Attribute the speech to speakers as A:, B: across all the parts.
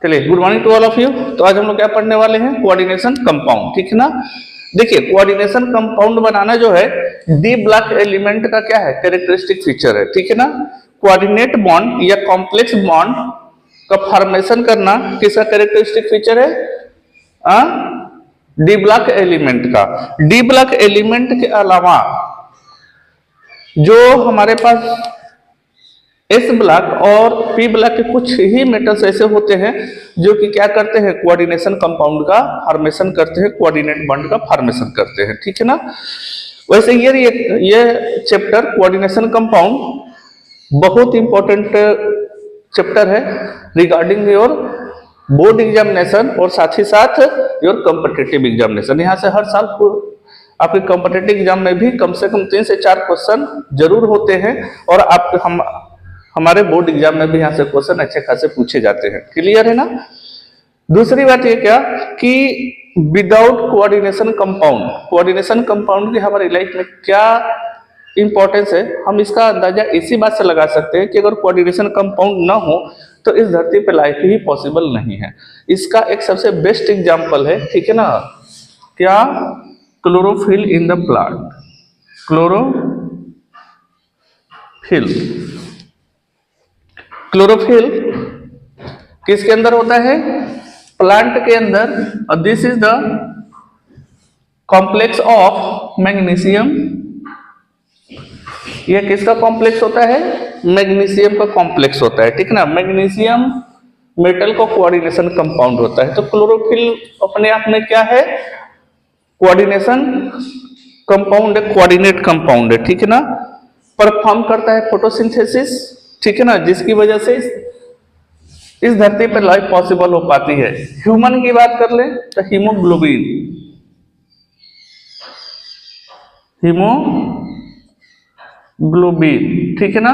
A: चलिए, good morning to all of you. तो आज हम लोग क्या पढ़ने वाले हैं, कोऑर्डिनेशन कंपाउंड, ठीक है ना। देखिए, कोऑर्डिनेशन कंपाउंड बनाना जो है डी ब्लॉक एलिमेंट का क्या है, कैरेक्टरिस्टिक फीचर है, ठीक है ना। कोऑर्डिनेट बॉन्ड या कॉम्प्लेक्स बॉन्ड का फॉर्मेशन करना किसका कैरेक्टरिस्टिक फीचर है, डी ब्लॉक एलिमेंट का। डी ब्लॉक एलिमेंट के अलावा जो हमारे पास एस ब्लॉक और पी ब्लॉक के कुछ ही मेटल्स ऐसे होते हैं जो कि क्या करते हैं, कोऑर्डिनेशन कंपाउंड का फॉर्मेशन करते हैं, कोऑर्डिनेट बॉन्ड का फॉर्मेशन करते हैं, ठीक है ना। वैसे ये चैप्टर कोऑर्डिनेशन कंपाउंड बहुत इंपॉर्टेंट चैप्टर है रिगार्डिंग योर बोर्ड एग्जामिनेशन और साथ ही साथ योर कॉम्पिटिटिव एग्जामिनेशन। यहाँ से हर साल आपके कॉम्पिटिटिव एग्जाम में भी कम से कम 3 से 4 क्वेश्चन जरूर होते हैं और हमारे बोर्ड एग्जाम में भी यहाँ से क्वेश्चन अच्छे खासे पूछे जाते हैं। क्लियर है ना। दूसरी बात ये क्या कि विदाउट कोऑर्डिनेशन कंपाउंड की हमारी लाइफ में क्या इंपॉर्टेंस है, हम इसका अंदाजा इसी बात से लगा सकते हैं कि अगर कोऑर्डिनेशन कंपाउंड ना हो तो इस धरती पर लाइफ ही पॉसिबल नहीं है। इसका एक सबसे बेस्ट एग्जाम्पल है, ठीक है ना, क्या, chlorophyll in the plant. Chlorophyll किसके अंदर होता है, प्लांट के अंदर। और this is the complex of magnesium. यह किसका कॉम्प्लेक्स होता है, मैग्नीशियम का कॉम्प्लेक्स होता है, ठीक ना। मैग्नीशियम मेटल का कोऑर्डिनेशन कंपाउंड होता है। तो क्लोरोफिल अपने आप में क्या है, कोऑर्डिनेशन कंपाउंड है, कोऑर्डिनेट कंपाउंड है, ठीक है ना। परफॉर्म करता है फोटोसिंथेसिस, ठीक है ना, जिसकी वजह से इस धरती पर लाइफ पॉसिबल हो पाती है। ह्यूमन की बात कर ले तो हीमोग्लोबिन ठीक है ना।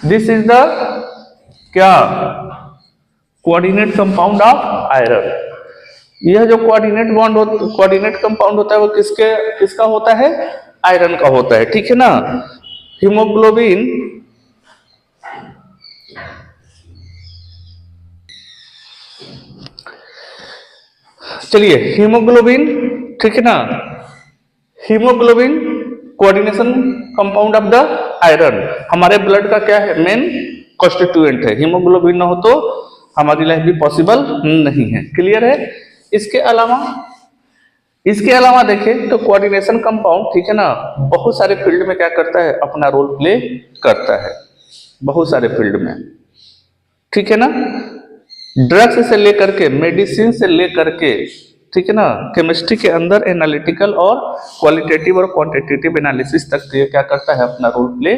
A: दिस इज द क्या, कोऑर्डिनेट कंपाउंड ऑफ आयरन। यह जो कोऑर्डिनेट कंपाउंड होता है वो किसका होता है, आयरन का होता है, ठीक है ना। हीमोग्लोबिन चलिए, हीमोग्लोबिन, ठीक है ना। Haemoglobin coordination compound of the iron, हमारे ब्लड का क्या है, मेन कॉन्स्टिट्यूएंट है। हीमोग्लोबिन ना हो तो हमारी लाइफ भी पॉसिबल नहीं है। क्लियर है। इसके अलावा देखें तो कोऑर्डिनेशन कंपाउंड, ठीक है ना, बहुत सारे फील्ड में क्या करता है, अपना रोल प्ले करता है, बहुत सारे फील्ड में, ठीक है ना। ड्रग्स से लेकर के, मेडिसिन से लेकर के, ठीक है ना, केमिस्ट्री के अंदर एनालिटिकल और क्वालिटेटिव और क्वांटिटेटिव एनालिसिस तक ये क्या करता है, अपना रोल प्ले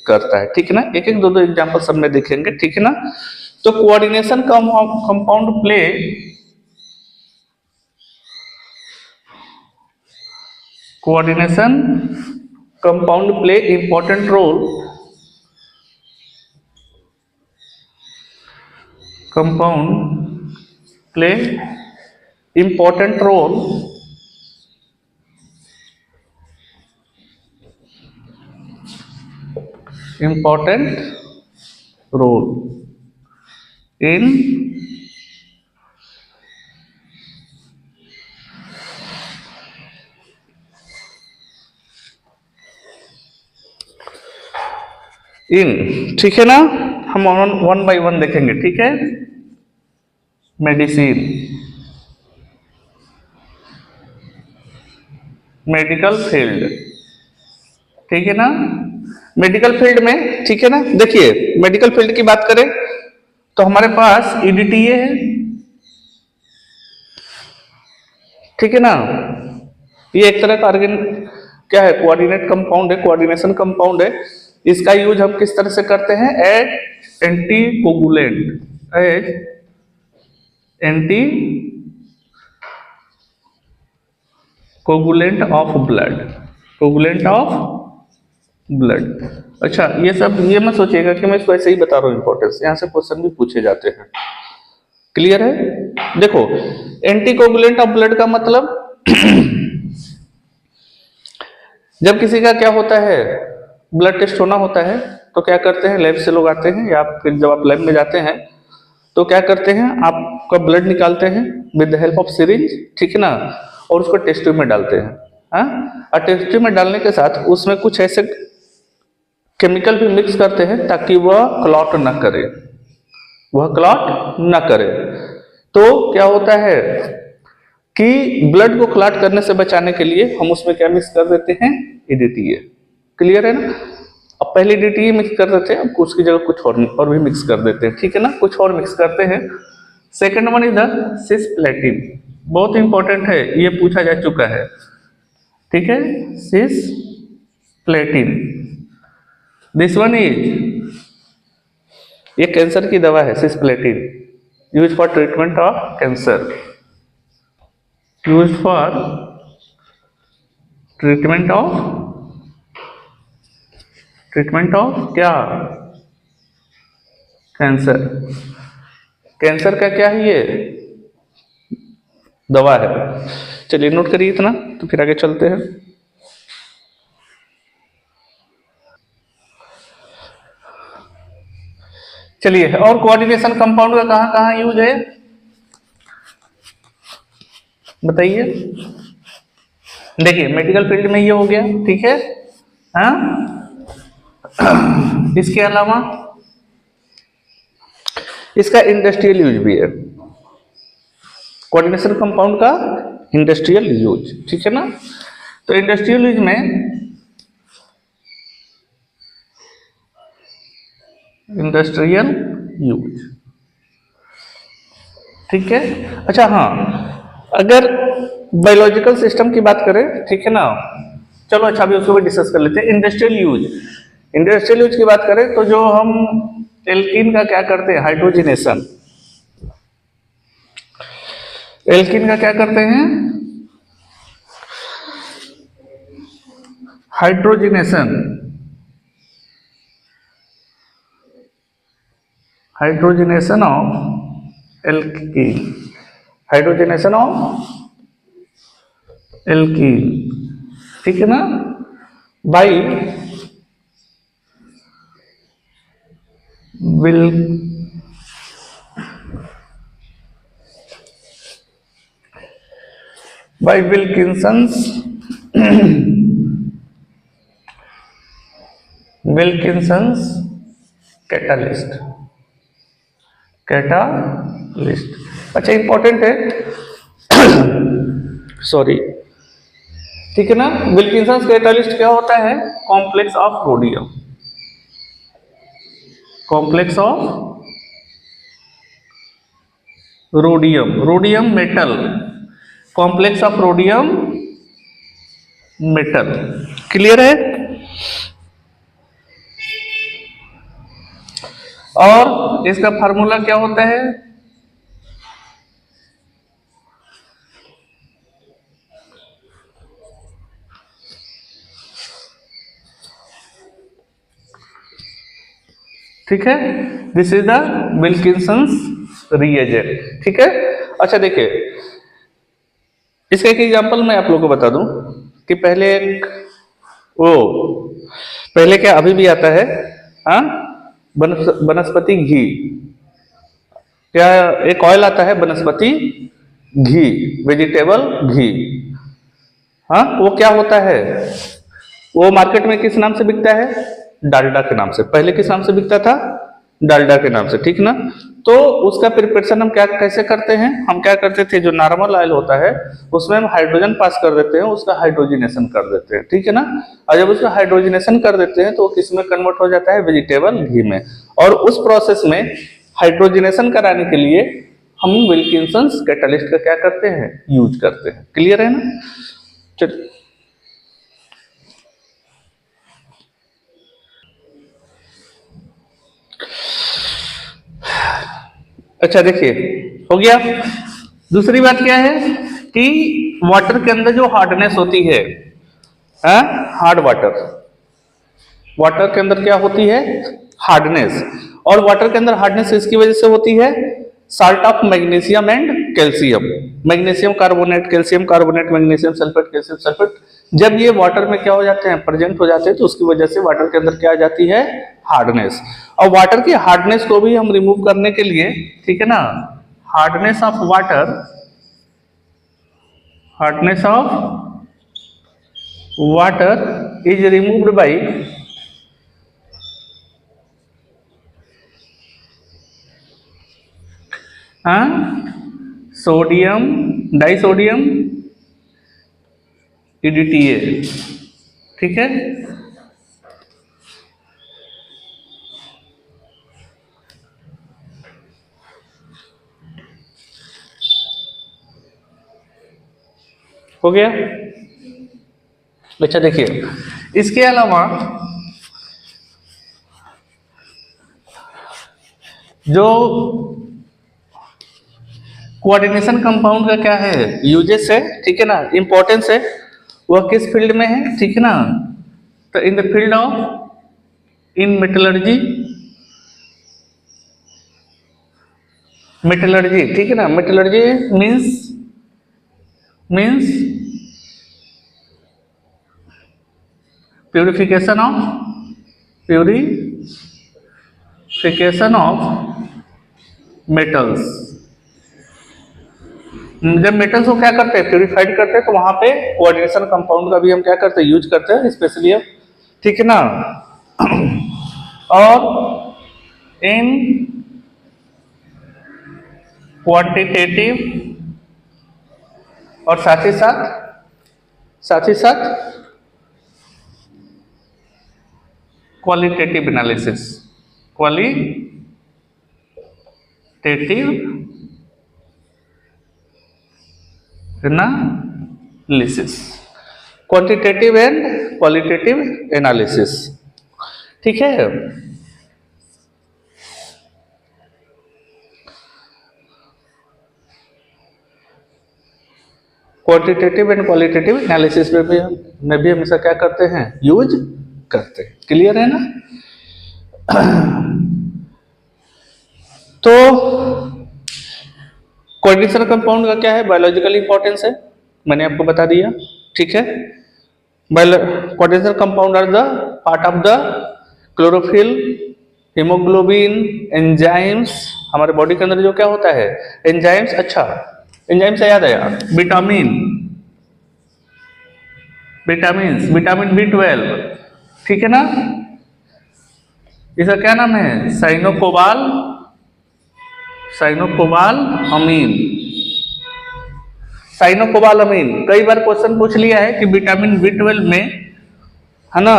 A: करता है, ठीक है ना। एक एक दो एग्जांपल सब में देखेंगे, ठीक है ना। तो coordination compound play important role in ठीक है ना। हम वन बाय वन देखेंगे, ठीक है। मेडिसिन, मेडिकल फील्ड, ठीक है ना। मेडिकल फील्ड में, ठीक है ना, देखिए मेडिकल फील्ड की बात करें तो हमारे पास ईडीटीए है, ठीक है ना। ये एक तरह का क्या है, कोऑर्डिनेट कंपाउंड है, कोऑर्डिनेशन कंपाउंड है। इसका यूज हम किस तरह से करते हैं, as anticoagulant of blood. अच्छा, ये सब ये मत सोचिएगा कि मैं इसको ऐसे ही बता रहा हूँ इंपॉर्टेंस, यहाँ से क्वेश्चन भी पूछे जाते हैं। क्लियर है। देखो, एंटी कोगुलेंट ऑफ ब्लड का मतलब जब किसी का क्या होता है, ब्लड टेस्ट होना होता है तो क्या करते हैं, लैब से लोग आते हैं या फिर जब आप लैब में जाते हैं तो क्या करते हैं, आपका ब्लड निकालते हैं with the help of syringe, ठीक है ना, और उसको टेस्ट ट्यूब में डालते हैं। हाँ, और टेस्ट ट्यूब में डालने के साथ उसमें कुछ ऐसे केमिकल भी मिक्स करते हैं ताकि वह क्लॉट ना करे, वह क्लॉट ना करे। तो क्या होता है कि ब्लड को क्लॉट करने से बचाने के लिए हम उसमें क्या मिक्स कर देते हैं, EDTA। क्लियर है ना? अब पहले EDTA मिक्स कर देते हैं, अब उसकी जगह कुछ और भी मिक्स कर देते हैं, ठीक है ना, कुछ और मिक्स करते हैं। Second one is the cisplatin, बहुत इंपॉर्टेंट है, ये पूछा जा चुका है, ठीक है, सिस्प्लेटिन। दिस वन इज, ये कैंसर की दवा है cisplatin, use for treatment of cancer, use for treatment of क्या, कैंसर। कैंसर का क्या है, ये दवा है। चलिए नोट करिए इतना, तो फिर आगे चलते हैं। चलिए, और कोऑर्डिनेशन कंपाउंड का कहां कहां यूज है बताइए। देखिए, मेडिकल फील्ड में ये हो गया, ठीक है। हाँ, इसके अलावा इसका इंडस्ट्रियल यूज भी है, कोऑर्डिनेशन कंपाउंड का इंडस्ट्रियल यूज, ठीक है ना। तो इंडस्ट्रियल यूज में इंडस्ट्रियल यूज, ठीक है। अच्छा हाँ, अगर बायोलॉजिकल सिस्टम की बात करें, ठीक है ना, चलो अच्छा अभी उसको भी डिस्कस कर लेते हैं। इंडस्ट्रियल यूज, इंडस्ट्रियल यूज की बात करें तो जो हम एल्कीन का क्या करते हैं, हाइड्रोजिनेशन, एल्कीन का क्या करते हैं, hydrogenation, hydrogenation of alkene, hydrogenation of alkene, ठीक है ना, बाई विल्किंसंस कैटालिस्ट, अच्छा इंपॉर्टेंट है, सॉरी, ठीक है ना। विल्किंसंस कैटालिस्ट क्या होता है, complex of rhodium, complex of rhodium, rhodium metal, complex of rhodium metal, clear है। और इसका फार्मूला क्या होता है, ठीक है, दिस इज द विल्किंसंस रिएजेंट, ठीक है। अच्छा देखिए, इसका एक एग्जांपल मैं आप लोगों को बता दूं कि पहले क्या अभी भी आता है, हाँ, वनस्पति घी, क्या एक ऑयल आता है वनस्पति घी, वेजिटेबल घी, हाँ, वो क्या होता है, वो मार्केट में किस नाम से बिकता है, डालडा के नाम से, पहले किस नाम से बिकता था, डालडा के नाम से, ठीक ना। तो उसका प्रिपरेशन हम क्या कैसे करते हैं, हम क्या करते थे, जो नॉर्मल ऑयल होता है उसमें हम हाइड्रोजन पास कर देते हैं, उसका हाइड्रोजिनेशन कर देते हैं, ठीक है ना। और जब उसका हाइड्रोजिनेशन कर देते हैं तो वो किस में कन्वर्ट हो जाता है, वेजिटेबल घी में। और उस प्रोसेस में हाइड्रोजिनेशन कराने के लिए हम विल्किंसंस कैटालिस्ट का क्या करते हैं, यूज करते हैं, क्लियर है ना। चलिए, अच्छा देखिए, हो गया। दूसरी बात क्या है कि वाटर के अंदर जो हार्डनेस होती है, हार्ड वाटर, वाटर के अंदर क्या होती है, हार्डनेस। और वाटर के अंदर हार्डनेस इसकी वजह से होती है salt of magnesium and calcium, magnesium carbonate, calcium carbonate, magnesium sulphate, calcium sulphate, जब ये वाटर में क्या हो जाते हैं, प्रेजेंट हो जाते हैं, तो उसकी वजह से वाटर के अंदर क्या आ जाती है, हार्डनेस। और वाटर की हार्डनेस को भी हम रिमूव करने के लिए, ठीक है ना, hardness of water, hardness of water is removed by sodium disodium EDTA, ठीक है। हो गया। अच्छा देखिए, इसके अलावा जो कोऑर्डिनेशन कंपाउंड का क्या है, यूजेस है, ठीक है ना, इंपॉर्टेंस है, वह किस फील्ड में है, ठीक है ना, तो in the field of in metallurgy, metallurgy, ठीक है ना, metallurgy means purification of metals. जब मेटल्स को क्या करते हैं, प्यूरिफाइड करते हैं, तो वहां पे कोऑर्डिनेशन कंपाउंड का भी हम क्या करते हैं, यूज करते हैं स्पेशली अब, ठीक है ना। और इन क्वांटिटेटिव और साथ ही साथ qualitative analysis, qualitative analysis, quantitative and qualitative analysis, ठीक है। क्वांटिटेटिव एंड क्वालिटेटिव एनालिसिस में भी हमेशा क्या करते हैं, यूज करते हैं। क्लियर है ना। तो कोऑर्डिनेशन कंपाउंड का क्या है, बायोलॉजिकल इंपॉर्टेंस है, मैंने आपको बता दिया, ठीक है। Coordination compound are the part of the chlorophyll, haemoglobin, enzymes. हमारे बॉडी के अंदर जो क्या होता है, एंजाइम्स। अच्छा, एंजाइम से याद आया, विटामिन B12, ठीक है ना, इसका क्या नाम है, साइनोकोबाल अमीन। साइनोकोबाल अमीन, कई बार क्वेश्चन पूछ लिया है कि विटामिन B12 में, है ना,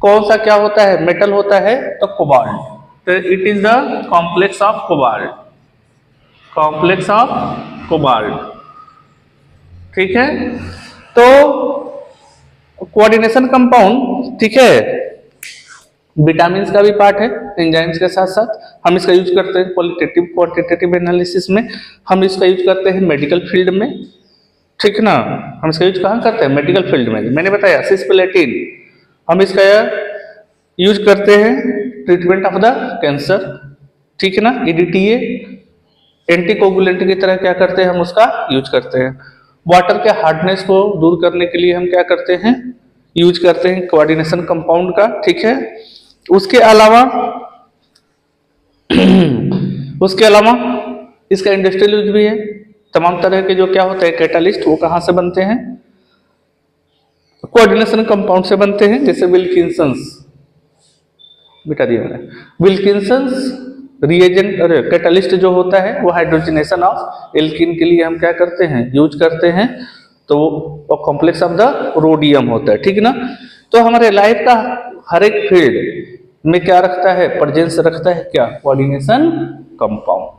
A: कौन सा क्या होता है, मेटल होता है, तो कोबाल्ट। तो it is the complex of cobalt, ठीक है। तो कोऑर्डिनेशन कंपाउंड, ठीक है, विटामिन का भी पार्ट है एंजाइम्स के साथ साथ। हम इसका यूज करते हैं क्वांटिटेटिव एनालिसिस में, हम इसका यूज करते हैं मेडिकल फील्ड में, ठीक है ना। हम इसका यूज कहाँ करते हैं, मेडिकल फील्ड में। मैंने बताया सिस्प्लेटिन, हम इसका यूज करते हैं ट्रीटमेंट ऑफ द कैंसर, ठीक है ना। EDTA एंटीकोगुलेंट की तरह क्या करते हैं, हम उसका यूज करते हैं। वाटर के हार्डनेस को दूर करने के लिए हम क्या करते हैं, यूज करते हैं कोऑर्डिनेशन कंपाउंड का, ठीक है। उसके अलावा इसका इंडस्ट्रियल यूज भी है। तमाम तरह के जो क्या होते हैं कैटालिस्ट, वो कहाँ से बनते हैं, कोऑर्डिनेशन कंपाउंड से बनते हैं। जैसे विल्किंसंस रिएजेंट कैटालिस्ट जो होता है, वो हाइड्रोजनेशन ऑफ एल्कीन के लिए हम क्या करते हैं, यूज करते हैं। तो वो कॉम्प्लेक्स ऑफ द रोडियम होता है, ठीक है ना। तो हमारे लाइफ का हर एक फील्ड में क्या रखता है, प्रेजेंस रखता है क्या, कोऑर्डिनेशन कंपाउंड।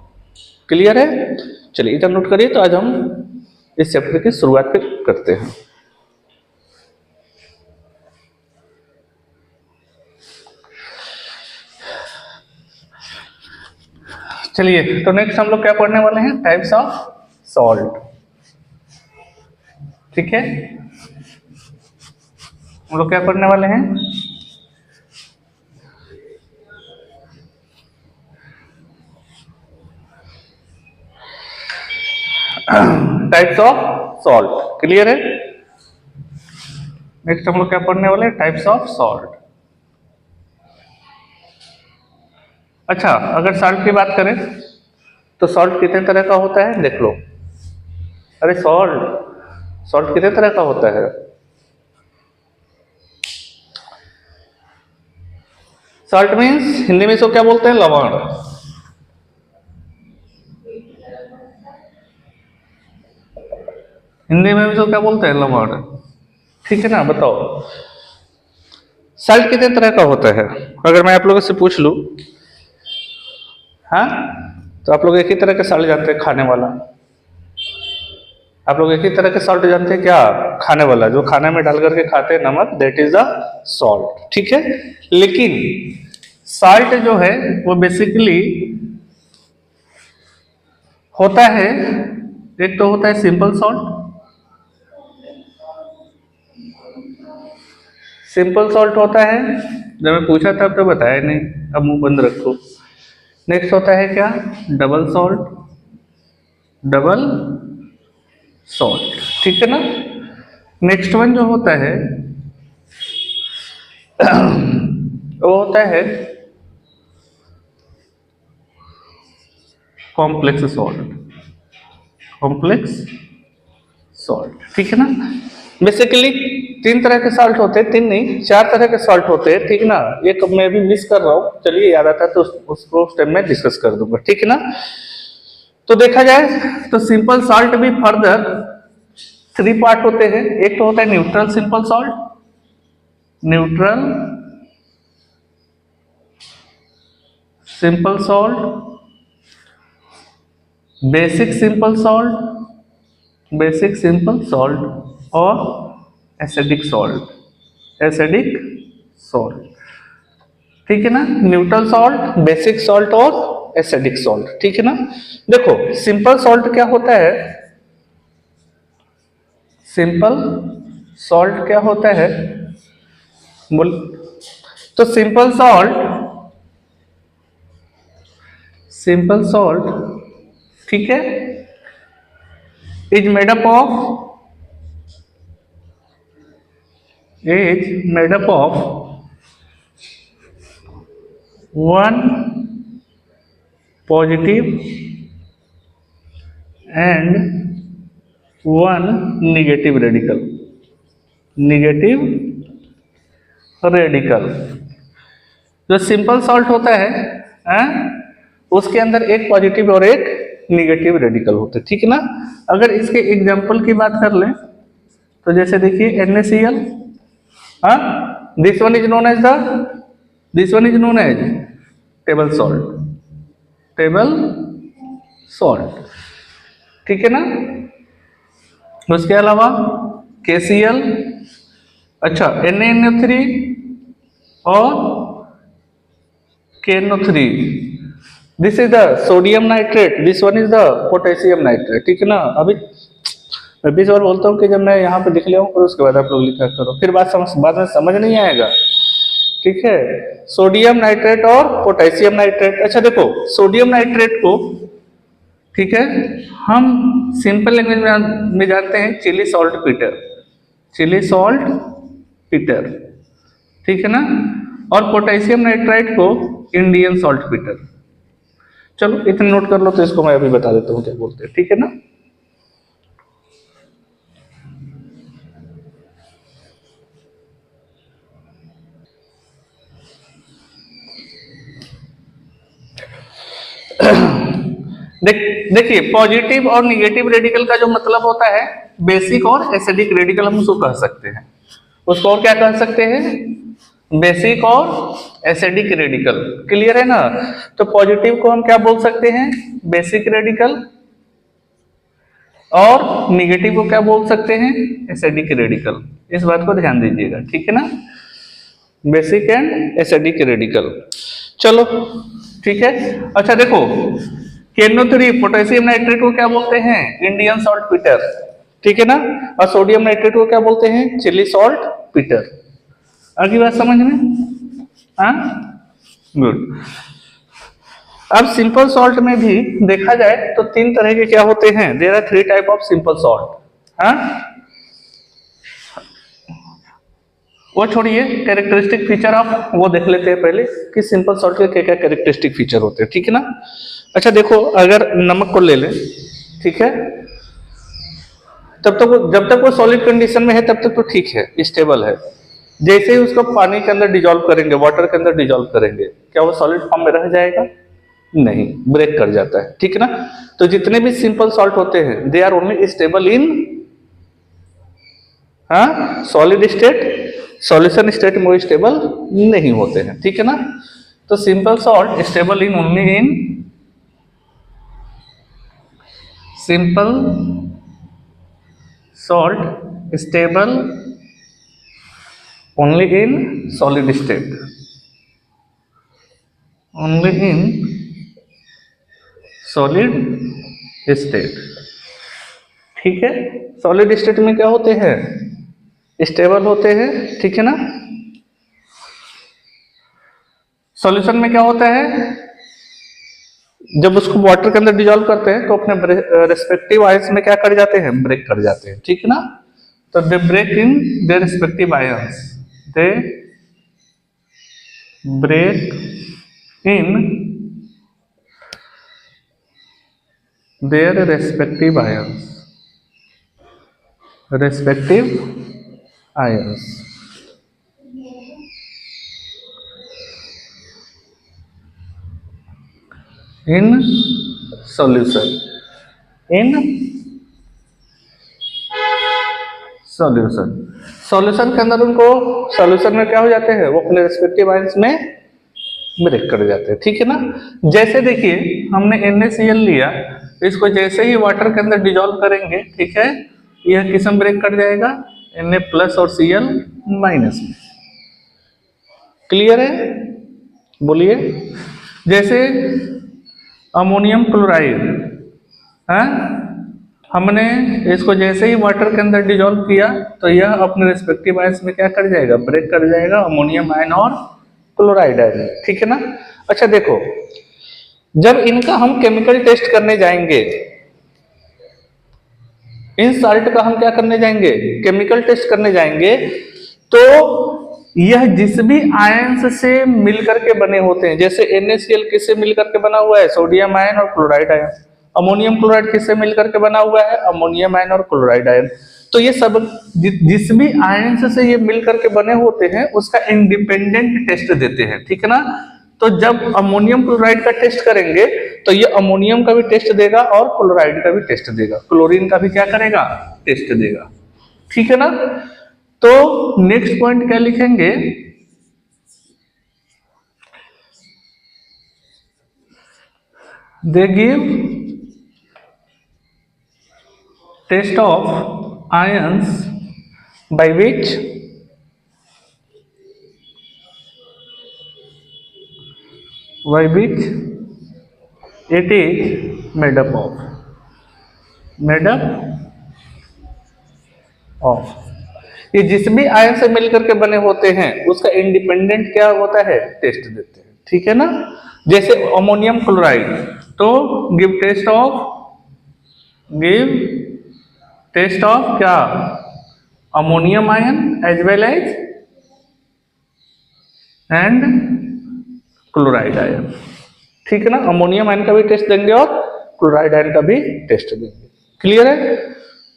A: क्लियर है। चलिए इधर नोट करिए। तो आज हम इस चैप्टर की शुरुआत फिर करते हैं। चलिए, तो नेक्स्ट हम लोग क्या पढ़ने वाले हैं, टाइप्स ऑफ सॉल्ट, ठीक है। हम लोग क्या पढ़ने वाले हैं, टाइप्स ऑफ सॉल्ट। क्लियर है। नेक्स्ट हम लोग क्या पढ़ने वाले हैं, टाइप्स ऑफ सॉल्ट। अच्छा, अगर सॉल्ट की बात करें तो सॉल्ट कितने तरह का होता है, देख लो। अरे सॉल्ट सॉल्ट कितने तरह का होता है? सॉल्ट मीन्स हिंदी में इसको क्या बोलते हैं, लवण। हिंदी में इसको क्या बोलते हैं, लवण। ठीक है ना, बताओ सॉल्ट कितने तरह का होता है? अगर मैं आप लोगों से पूछ लूं, हाँ, तो आप लोग एक ही तरह के सॉल्ट जानते हैं, खाने वाला। आप लोग एक ही तरह के सॉल्ट जानते हैं क्या, खाने वाला, जो खाने में डाल करके खाते हैं नमक, दैट इज द सॉल्ट। ठीक है, लेकिन सॉल्ट जो है वो बेसिकली होता है, एक तो होता है सिंपल सॉल्ट। सिंपल सॉल्ट होता है, जब मैं पूछा था तो बताया नहीं, अब मुंह बंद रखो। नेक्स्ट होता है क्या, डबल सॉल्ट, डबल सॉल्ट। ठीक है ना। नेक्स्ट वन जो होता है वो होता है कॉम्प्लेक्स सॉल्ट, कॉम्प्लेक्स सॉल्ट। ठीक है ना। बेसिकली 3 तरह के सॉल्ट होते हैं, 3 नहीं 4 तरह के सॉल्ट होते हैं। ठीक ना, एक मैं भी मिस कर रहा हूँ, चलिए याद आता है तो उसको उस टाइम में डिस्कस कर दूंगा। ठीक है ना। तो देखा जाए तो सिंपल सॉल्ट भी फर्दर 3 पार्ट होते हैं। एक तो होता है neutral simple salt, neutral simple salt, basic simple salt, basic simple salt और एसिडिक सॉल्ट, एसिडिक सॉल्ट। ठीक है ना, न्यूट्रल सॉल्ट, बेसिक सॉल्ट और एसिडिक सॉल्ट। ठीक है ना। देखो सिंपल सॉल्ट क्या होता है, सिंपल सॉल्ट क्या होता है बोल, तो सिंपल सॉल्ट ठीक है, is made up of 1 positive and 1 negative radical, negative radical. जो सिंपल सॉल्ट होता है उसके अंदर एक पॉजिटिव और एक नेगेटिव रेडिकल होते हैं। ठीक है ना। अगर इसके एग्जांपल की बात कर लें तो जैसे देखिए NaCl, this one is known as table salt, table salt. ठीक है ना। उसके अलावा KCl, अच्छा NaNO3 और KNO3, this is the sodium nitrate, this one is the potassium nitrate. ठीक है ना। अभी मैं 20 बार बोलता हूँ कि जब मैं यहाँ पे लिख लिया हूँ, फिर उसके बाद आप लोग लिखा करो, फिर बाद में समझ नहीं आएगा। ठीक है, सोडियम नाइट्रेट और पोटेशियम नाइट्रेट। अच्छा देखो सोडियम नाइट्रेट को, ठीक है, हम सिंपल लैंग्वेज में जानते हैं Chile saltpetre, Chile saltpetre. ठीक है ना। और पोटेशियम नाइट्राइट को इंडियन सॉल्ट पीटर। चलो इतने नोट कर लो, तो इसको मैं अभी बता देता हूँ क्या बोलते हैं। ठीक है ना। देखिए पॉजिटिव और निगेटिव रेडिकल का जो मतलब होता है, बेसिक और एसिडिक रेडिकल हम उसको कह सकते हैं। उसको और क्या कह सकते हैं, बेसिक और एसिडिक रेडिकल। क्लियर है ना। तो पॉजिटिव को हम क्या बोल सकते हैं, बेसिक रेडिकल, और निगेटिव को क्या बोल सकते हैं, एसिडिक रेडिकल। इस बात को ध्यान दीजिएगा। ठीक है ना, बेसिक एंड एसिडिक रेडिकल। चलो ठीक है। अच्छा देखो KNO3 पोटेशियम नाइट्रेट को क्या बोलते हैं, इंडियन सॉल्ट पीटर। ठीक है ना। और सोडियम नाइट्रेट को क्या बोलते हैं, चिली सॉल्ट पीटर। आगे बात समझ में, हाँ गुड। अब सिंपल सॉल्ट में भी देखा जाए तो 3 तरह के क्या होते हैं, there are 3 type of simple salt. हाँ वो छोड़िए, कैरेक्टरिस्टिक फीचर आप वो देख लेते हैं पहले कि सिंपल सॉल्ट के क्या क्या कैरेक्टरिस्टिक फीचर होते हैं, ठीक है ना। अच्छा देखो, अगर नमक को ले लें, ठीक है, तब तक वो, जब तक वो सॉलिड कंडीशन में है तब तक तो ठीक है, स्टेबल है। जैसे ही उसको पानी के अंदर डिजोल्व करेंगे, वाटर के अंदर डिजोल्व करेंगे, क्या वो सॉलिड फॉर्म में रह जाएगा? नहीं, ब्रेक कर जाता है, ठीक है ना। तो जितने भी सिंपल सॉल्ट होते हैं they are only stable in solid state, solution state में वो स्टेबल नहीं होते हैं, ठीक है ना। तो simple salt stable in only in simple salt stable only in solid state, only in solid state, ठीक है। सॉलिड स्टेट में क्या होते हैं? स्टेबल होते हैं, ठीक है ना। सॉल्यूशन में क्या होता है? जब उसको वाटर के अंदर डिजोल्व करते हैं तो अपने रेस्पेक्टिव आयंस में क्या कर जाते हैं? ब्रेक कर जाते हैं, ठीक है ना। तो they break in their respective ions, they break in their respective ions, respective ions, in solution, in solution. Solution के अंदर उनको, सॉल्यूशन में क्या हो जाते हैं? वो अपने रेस्पेक्टिव आयंस में ब्रेक कर जाते हैं, ठीक है ना। जैसे देखिए, हमने NaCl लिया, इसको जैसे ही वाटर के अंदर डिजोल्व करेंगे, ठीक है, यह किस में ब्रेक कर जाएगा? Na प्लस और Cl माइनस में। क्लियर है? बोलिए। जैसे अमोनियम क्लोराइड है, हमने इसको जैसे ही वाटर के अंदर डिजोल्व किया तो यह अपने रिस्पेक्टिव आयंस में क्या कर जाएगा? ब्रेक कर जाएगा, अमोनियम आयन और क्लोराइड आयन, ठीक है ना। अच्छा देखो, जब इनका हम केमिकल टेस्ट करने जाएंगे, इन साल्ट का हम क्या करने जाएंगे? केमिकल टेस्ट करने जाएंगे, तो यह जिस भी आयंस से मिलकर के बने होते हैं, जैसे NaCl किससे मिलकर के बना हुआ है? सोडियम आयन और क्लोराइड आयन। अमोनियम क्लोराइड किससे मिलकर के बना हुआ है? अमोनियम आयन और क्लोराइड आयन। तो ये सब जिस भी आयंस से ये मिलकर के बने होते हैं उसका इंडिपेंडेंट टेस्ट देते हैं, ठीक है ना। तो जब अमोनियम क्लोराइड का टेस्ट करेंगे तो ये अमोनियम का भी टेस्ट देगा और क्लोराइड का भी टेस्ट देगा, क्लोरीन का भी क्या करेगा? टेस्ट देगा, ठीक है ना। तो नेक्स्ट पॉइंट क्या लिखेंगे? They give test of ions by which it is made up of। ये जिस भी आयन से मिलकर के बने होते हैं उसका इंडिपेंडेंट क्या होता है? टेस्ट देते हैं, ठीक है ना। जैसे अमोनियम क्लोराइड, तो गिव टेस्ट ऑफ क्या? Ammonium ion as well as and chloride ion, ठीक है ना। अमोनियम आयन का भी टेस्ट देंगे और क्लोराइड आयन का भी टेस्ट देंगे। क्लियर है?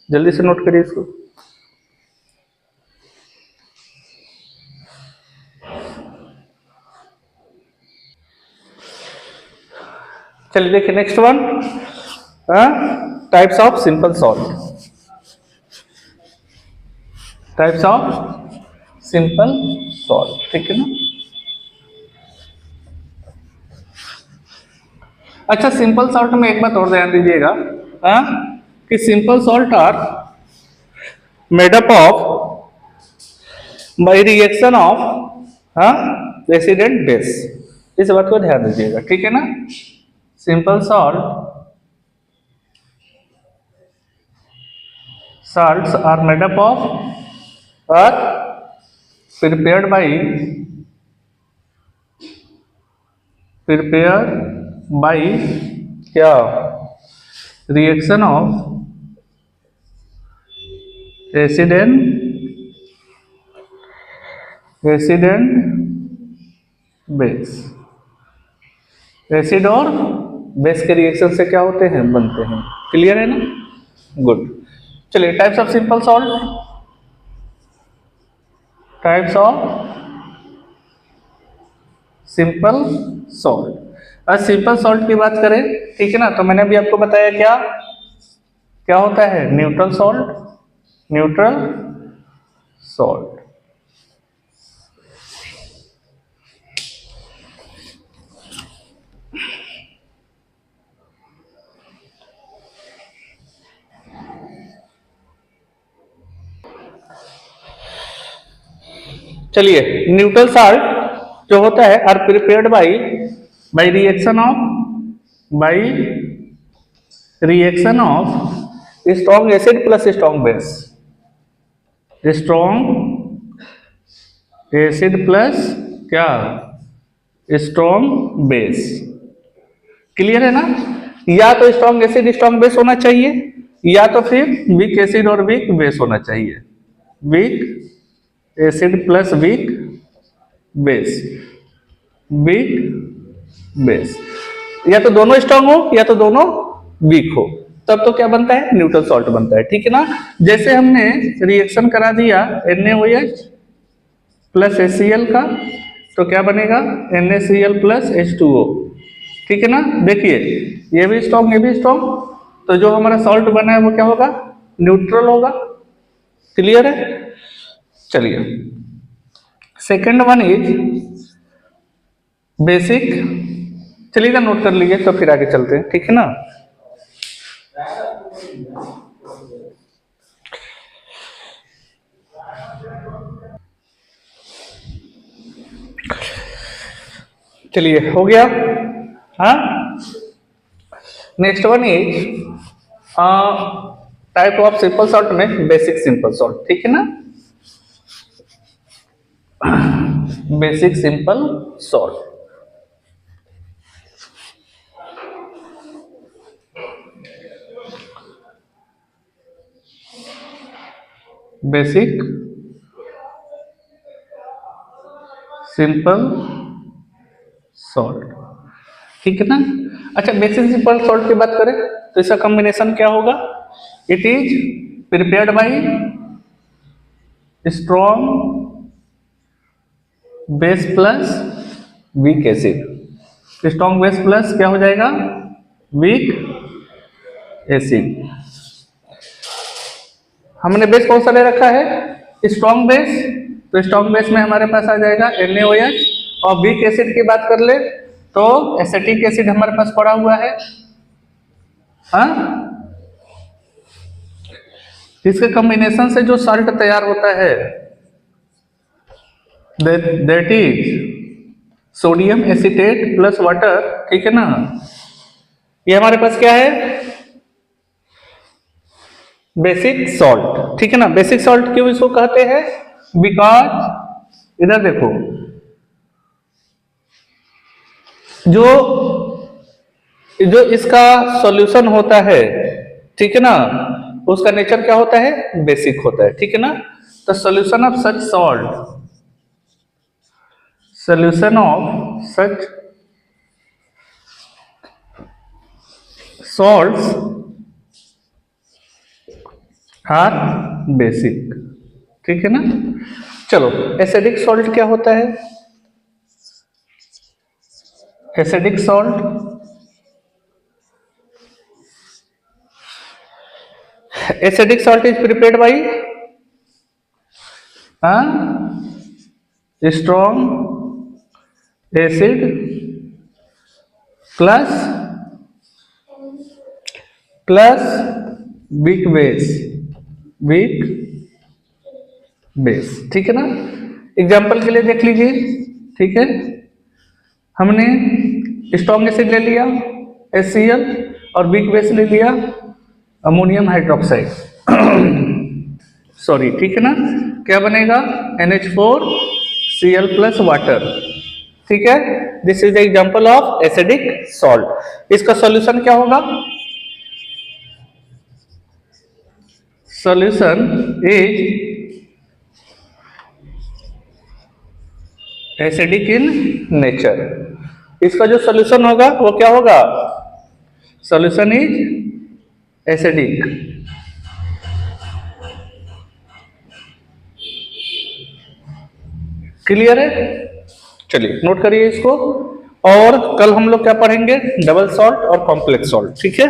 A: जल्दी से नोट करिए इसको। चलिए देखिए next one, types of simple salt, types of simple salt, ठीक है ना। अच्छा, सिंपल सॉल्ट में एक बात और ध्यान दीजिएगा कि simple salt are made up of by reaction of acid and base. इस बात को ध्यान दीजिएगा, ठीक है ना। Simple salts are made up of or prepared by क्या? Reaction of acid and acid and base. Acid और बेस के रिएक्शन से क्या होते हैं, बनते हैं। क्लियर है ना? गुड। चलिए types of simple salt. Types of simple salt. आज सिंपल सॉल्ट की बात करें, ठीक है ना, तो मैंने अभी आपको बताया क्या क्या होता है, न्यूट्रल सॉल्ट, न्यूट्रल सॉल्ट। चलिए न्यूट्रल सॉल्ट जो होता है are prepared by reaction of strong acid plus strong base. Strong acid plus क्या, स्ट्रॉन्ग बेस। क्लियर है ना? या तो स्ट्रॉन्ग एसिड स्ट्रॉन्ग बेस होना चाहिए, या तो फिर वीक एसिड और वीक बेस होना चाहिए। Weak acid plus weak base, weak base. या तो दोनों स्ट्रॉन्ग हो या तो दोनों वीक हो, तब तो क्या बनता है, न्यूट्रल सॉल्ट बनता है। ठीक है ना? जैसे हमने रिएक्शन करा दिया NaOH प्लस HCl का, तो क्या बनेगा NaCl प्लस H2O। ठीक है ना? देखिए ये भी स्ट्रॉन्ग ये भी स्ट्रॉन्ग, तो जो हमारा सॉल्ट बना है वो क्या होगा, न्यूट्रल होगा। क्लियर है? चलिए सेकेंड वन इज बेसिक। चलिएगा नोट कर लीजिए, तो फिर आगे चलते हैं। ठीक है ना? चलिए हो गया। हाँ, next one is type of simple salt में बेसिक सिंपल सॉल्ट। ठीक है ना? Basic simple salt. Basic simple salt. ठीक है ना? अच्छा, बेसिक सिंपल सॉल्ट की बात करें तो इसका कॉम्बिनेशन क्या होगा, it is prepared by strong base plus weak acid. Strong base plus क्या हो जाएगा, वीक एसिड। हमने बेस कौन सा ले रखा है, स्ट्रॉन्ग बेस, तो स्ट्रॉन्ग बेस में हमारे पास आ जाएगा NaOH। और वीक एसिड की बात कर ले तो एसिटिक एसिड हमारे पास पड़ा हुआ है। हाँ, इसके कॉम्बिनेशन से जो साल्ट तैयार होता है that is sodium acetate plus water. ठीक है ना? ये हमारे पास क्या है, बेसिक सॉल्ट। ठीक है ना? बेसिक सॉल्ट क्यों इसको कहते हैं, बिकॉज इधर देखो जो इसका सॉल्यूशन होता है, ठीक है ना, उसका नेचर क्या होता है, बेसिक होता है। ठीक है ना? तो solution of such salts are basic. ठीक है ना? चलो एसिडिक सॉल्ट क्या होता है, acidic salt is prepared by strong acid plus weak base. ठीक है ना? एग्जाम्पल के लिए देख लीजिए। ठीक है, हमने स्ट्रॉन्ग एसिड ले लिया HCl और वीक बेस ले लिया अमोनियम हाइड्रोक्साइड सॉरी। ठीक है ना? क्या बनेगा, NH4Cl प्लस वाटर। ठीक है, this is the example of acidic salt. इसका सॉल्यूशन क्या होगा, solution is acidic in nature. इसका जो सॉल्यूशन होगा वो क्या होगा? Solution is acidic. क्लियर है? चलिए नोट करिए इसको। और कल हम लोग क्या पढ़ेंगे? डबल सॉल्ट और कॉम्प्लेक्स सॉल्ट। ठीक है।